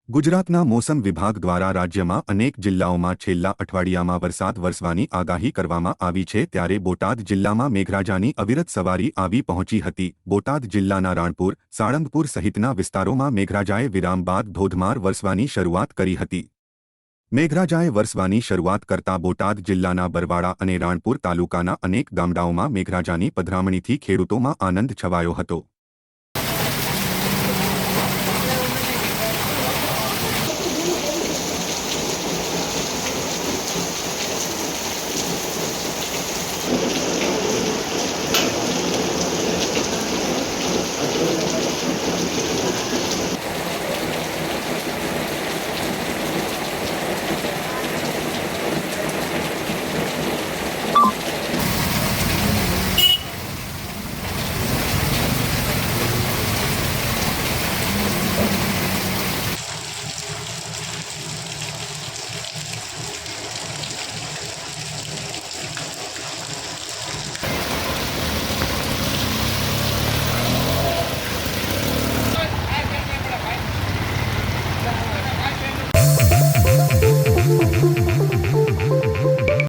ગુજરાતના મોસમ વિભાગ દ્વારા રાજ્યમાં અનેક જિલ્લાઓમાં છેલ્લા અઠવાડિયામાં વરસાદ વરસવાની આગાહી કરવામાં આવી છે ત્યારે બોટાદ જિલ્લામાં મેઘરાજાની અવિરત સવારી આવી પહોંચી હતી। બોટાદ જિલ્લાના રાણપુર, સાળંગપુર સહિતના વિસ્તારોમાં મેઘરાજાએ વિરામ બાદ ધોધમાર વરસવાની શરૂઆત કરી હતી। મેઘરાજાએ વરસવાની શરૂઆત કરતા બોટાદ જિલ્લાના બરવાડા અને રાણપુર તાલુકાના અનેક ગામડાઓમાં મેઘરાજાની પધરામણીથી ખેડૂતોમાં આનંદ છવાયો હતો।